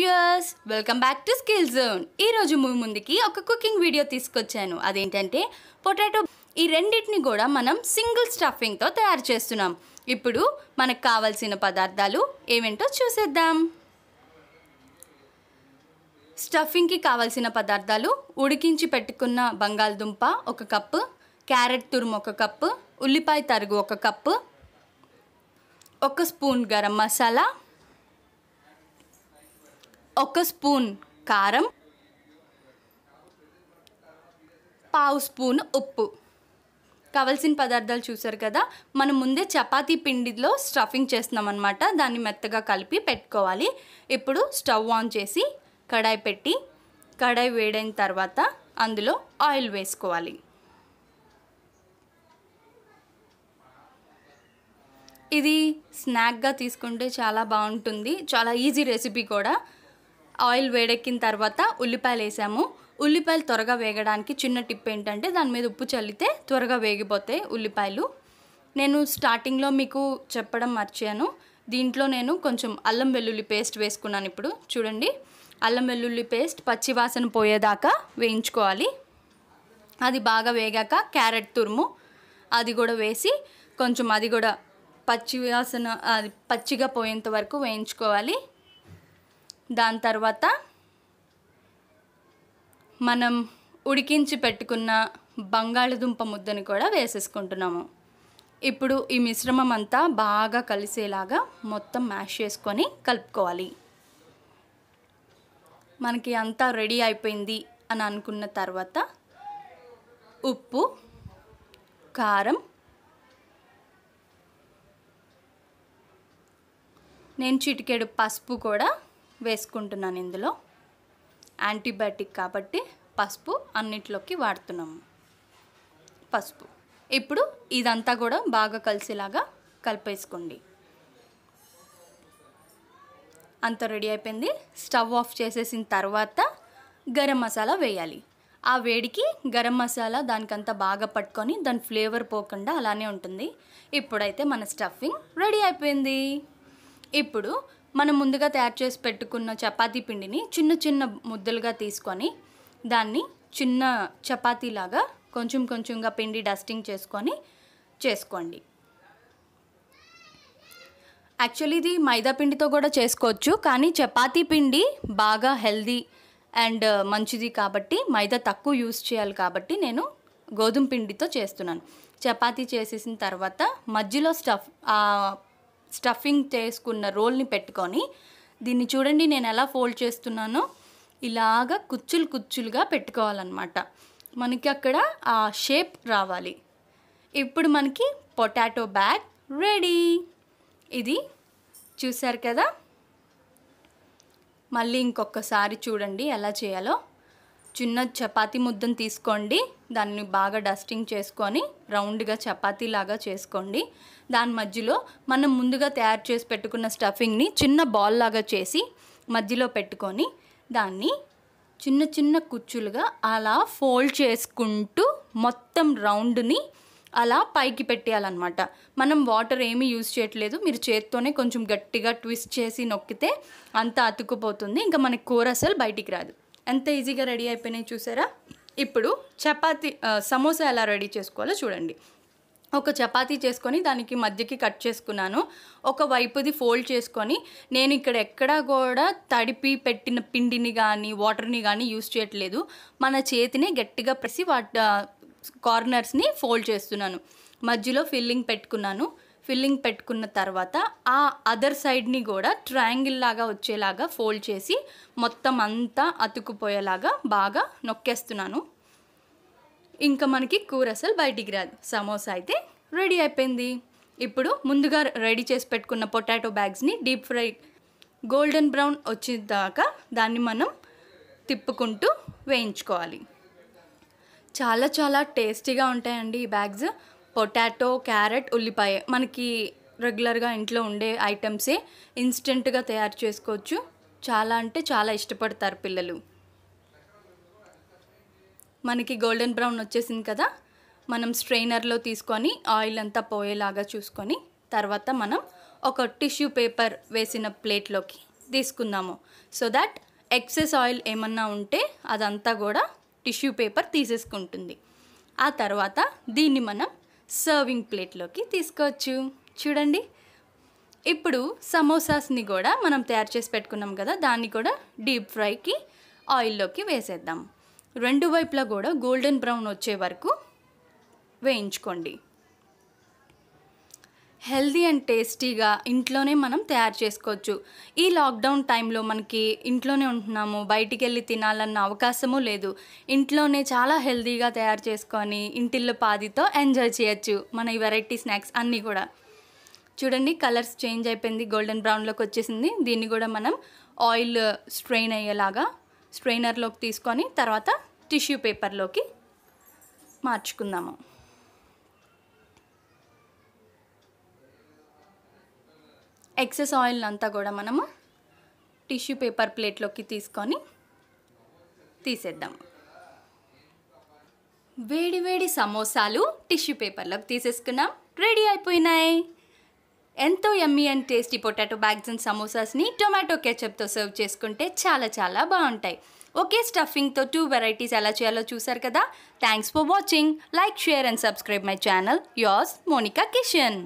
Viewers welcome back to skill zone. ఈరోజు మీ ముందుకి ఒక కుకింగ్ వీడియో తీసుకొచ్చాను. అదేంటంటే పొటాటో. ఈ రెండింటిని కూడా మనం సింగిల్ స్టఫింగ్తో తయారు చేస్తున్నాం. ఇప్పుడు మనకు కావాల్సిన పదార్థాలు ఏమేంటో చూసేద్దాం. స్టఫింగ్కి కావాల్సిన పదార్థాలు: ఉడికించి పెట్టుకున్న బంగాళదుంప 1 కప్పు, క్యారెట్ తురుము 1 కప్పు, ఉల్లిపాయ తరుగు 1 cup, 1 spoon garam masala, 1 spoon కారం, 1/2 స్పూన్ ఉప్పు. కావాల్సిన పదార్థాలు చూసారు కదా. మనం ముందే చపాతీ పిండిలో స్టఫింగ్ చేస్తున్నాం అన్నమాట. దాన్ని మెత్తగా కలిపి పెట్టుకోవాలి. ఇప్పుడు స్టవ్ ఆన్ చేసి కడాయి పెట్టి, కడాయి వేడైన తర్వాత అందులో ఆయిల్ వేసుకోవాలి. ఇది స్నాక్గా తీసుకుంటే చాలా బాగుంటుంది. చాలా ఈజీ రెసిపీ కూడా. ఆయిల్ వేడెక్కిన తర్వాత ఉల్లిపాయలు వేసాము. ఉల్లిపాయలు త్వరగా వేగడానికి చిన్న టిప్ ఏంటంటే దాని మీద ఉప్పు చల్లితే త్వరగా వేగిపోతాయి ఉల్లిపాయలు. నేను స్టార్టింగ్లో మీకు చెప్పడం మర్చాను. దీంట్లో నేను కొంచెం అల్లం వెల్లుల్లి పేస్ట్ వేసుకున్నాను. ఇప్పుడు చూడండి, అల్లం వెల్లుల్లి పేస్ట్ పచ్చివాసన పోయేదాకా వేయించుకోవాలి. అది బాగా వేగాక క్యారెట్ తురుము అది కూడా వేసి కొంచెం అది కూడా పచ్చివాసన పచ్చిగా పోయేంత వరకు వేయించుకోవాలి. దాని తర్వాత మనం ఉడికించి పెట్టుకున్న బంగాళదుంప ముద్దని కూడా వేసేసుకుంటున్నాము. ఇప్పుడు ఈ మిశ్రమం అంతా బాగా కలిసేలాగా మొత్తం మ్యాష్ చేసుకొని కలుపుకోవాలి. మనకి అంతా రెడీ అయిపోయింది అని అనుకున్న తర్వాత ఉప్పు, కారం, నేను చిటికెడు పసుపు కూడా వేసుకుంటున్నాను. ఇందులో యాంటీబయాటిక్ కాబట్టి పసుపు అన్నిట్లోకి వాడుతున్నాము. పసుపు. ఇప్పుడు ఇదంతా కూడా బాగా కలిసేలాగా కలిపేసుకోండి. అంతా రెడీ అయిపోయింది. స్టవ్ ఆఫ్ చేసేసిన తర్వాత గరం మసాలా వేయాలి. ఆ వేడికి గరం మసాలా దానికంతా బాగా పట్టుకొని దాని ఫ్లేవర్ పోకుండా అలానే ఉంటుంది. ఇప్పుడైతే మన స్టఫింగ్ రెడీ అయిపోయింది. ఇప్పుడు మనం ముందుగా తయారు చేసి పెట్టుకున్న చపాతీ పిండిని చిన్న చిన్న ముద్దలుగా తీసుకొని దాన్ని చిన్న చపాతీలాగా కొంచెం కొంచెంగా పిండి డస్టింగ్ చేసుకొని చేసుకోండి. యాక్చువల్లీ ఇది మైదా పిండితో కూడా చేసుకోవచ్చు, కానీ చపాతీ పిండి బాగా హెల్దీ అండ్ మంచిది కాబట్టి మైదా తక్కువ యూస్ చేయాలి కాబట్టి నేను గోధుమ పిండితో చేస్తున్నాను. చపాతీ చేసేసిన తర్వాత మధ్యలో స్టఫింగ్ చేసుకున్న రోల్ని పెట్టుకొని దీన్ని చూడండి నేను ఎలా ఫోల్డ్ చేస్తున్నానో ఇలాగా కుచ్చులు కుచ్చులుగా పెట్టుకోవాలన్నమాట. మనకి అక్కడ ఆ షేప్ రావాలి. ఇప్పుడు మనకి పొటాటో బ్యాగ్ రెడీ. ఇది చూసారు కదా. మళ్ళీ ఇంకొకసారి చూడండి ఎలా చేయాలో. చిన్న చపాతీ ముద్దను తీసుకోండి, దాన్ని బాగా డస్టింగ్ చేసుకొని రౌండ్గా చపాతీలాగా చేసుకోండి. దాని మధ్యలో మనం ముందుగా తయారు చేసి పెట్టుకున్న స్టఫింగ్ని చిన్న బాల్ లాగా చేసి మధ్యలో పెట్టుకొని దాన్ని చిన్న చిన్న కుచ్చులుగా అలా ఫోల్డ్ చేసుకుంటూ మొత్తం రౌండ్ని అలా పైకి పెట్టేయాలన్నమాట. మనం వాటర్ ఏమీ యూజ్ చేయట్లేదు. మీరు చేత్తోనే కొంచెం గట్టిగా ట్విస్ట్ చేసి నొక్కితే అంతా అతుక్కుపోతుంది. ఇంకా మనకి కూర అసలు బయటికి రాదు. ఎంత ఈజీగా రెడీ అయిపోయినాయి చూసారా. ఇప్పుడు సమోసా ఎలా రెడీ చేసుకోవాలో చూడండి. ఒక చపాతీ చేసుకొని దానికి మధ్యకి కట్ చేసుకున్నాను. ఒక వైపుది ఫోల్డ్ చేసుకొని, నేను ఇక్కడ ఎక్కడా కూడా తడిపి పెట్టిన పిండిని కానీ వాటర్ని కానీ యూజ్ చేయట్లేదు. మన చేతిని గట్టిగా ప్రెసి కార్నర్స్ని ఫోల్డ్ చేస్తున్నాను. మధ్యలో ఫిల్లింగ్ పెట్టుకున్నాను. ఫిల్లింగ్ పెట్టుకున్న తర్వాత ఆ అదర్ సైడ్ని కూడా ట్రయాంగిల్ లాగా వచ్చేలాగా ఫోల్డ్ చేసి మొత్తం అంతా అతుక్కుపోయేలాగా బాగా నొక్కేస్తున్నాను. ఇంకా మనకి కూర అసలు బయటికి రాదు. సమోసా అయితే రెడీ అయిపోయింది. ఇప్పుడు ముందుగా రెడీ చేసి పెట్టుకున్న పొటాటో బ్యాగ్స్ని డీప్ ఫ్రై గోల్డెన్ బ్రౌన్ వచ్చేదాకా దాన్ని మనం తిప్పుకుంటూ వేయించుకోవాలి. చాలా చాలా టేస్టీగా ఉంటాయండి ఈ బ్యాగ్స్. పొటాటో, క్యారెట్, ఉల్లిపాయ మనకి రెగ్యులర్గా ఇంట్లో ఉండే ఐటమ్సే. ఇన్స్టెంట్గా తయారు చేసుకోవచ్చు. చాలా అంటే చాలా ఇష్టపడతారు పిల్లలు. మనకి గోల్డెన్ బ్రౌన్ వచ్చేసింది కదా. మనం స్ట్రైనర్లో తీసుకొని ఆయిల్ అంతా పోయేలాగా చూసుకొని తర్వాత మనం ఒక టిష్యూ పేపర్ వేసిన ప్లేట్లోకి తీసుకుందాము. సో దట్ ఎక్సెస్ ఆయిల్ ఏమన్నా ఉంటే అదంతా కూడా టిష్యూ పేపర్ తీసేసుకుంటుంది. ఆ తర్వాత దీన్ని మనం సర్వింగ్ ప్లేట్లోకి తీసుకోవచ్చు. చూడండి, ఇప్పుడు సమోసాస్ని కూడా మనం తయారు చేసి పెట్టుకున్నాం కదా, దాన్ని కూడా డీప్ ఫ్రైకి ఆయిల్లోకి వేసేద్దాం. రెండు వైపులా కూడా గోల్డెన్ బ్రౌన్ వచ్చే వరకు వేయించుకోండి. హెల్దీ అండ్ టేస్టీగా ఇంట్లోనే మనం తయారు చేసుకోవచ్చు. ఈ లాక్డౌన్ టైంలో మనకి ఇంట్లోనే ఉంటున్నాము, బయటికి వెళ్ళి తినాలన్న అవకాశము లేదు. ఇంట్లోనే చాలా హెల్దీగా తయారు చేసుకొని ఇంటిల్లు పాదితో ఎంజాయ్ చేయొచ్చు మన ఈ వెరైటీ స్నాక్స్ అన్నీ కూడా. చూడండి, కలర్స్ చేంజ్ అయిపోయింది, గోల్డెన్ బ్రౌన్లోకి వచ్చేసింది. దీన్ని కూడా మనం ఆయిల్ స్ట్రెయిన్ అయ్యేలాగా స్ట్రెయినర్లోకి తీసుకొని తర్వాత టిష్యూ పేపర్లోకి మార్చుకుందాము. ఎక్సెస్ ఆయిల్ అంతా కూడా మనము టిష్యూ పేపర్ ప్లేట్లోకి తీసుకొని తీసేద్దాం. వేడి వేడి సమోసాలు టిష్యూ పేపర్లోకి తీసేసుకున్నాం, రెడీ అయిపోయినాయి. ఎంతో yummy and tasty potato bags and సమోసాస్ని టొమాటో కెచప్తో సర్వ్ చేసుకుంటే చాలా చాలా బాగుంటాయి. ఒకే స్టఫింగ్తో 2 వెరైటీస్ ఎలా చేయాలో చూసారు కదా. Thanks for watching. Like, share and subscribe my channel. Yours Monika Kishan.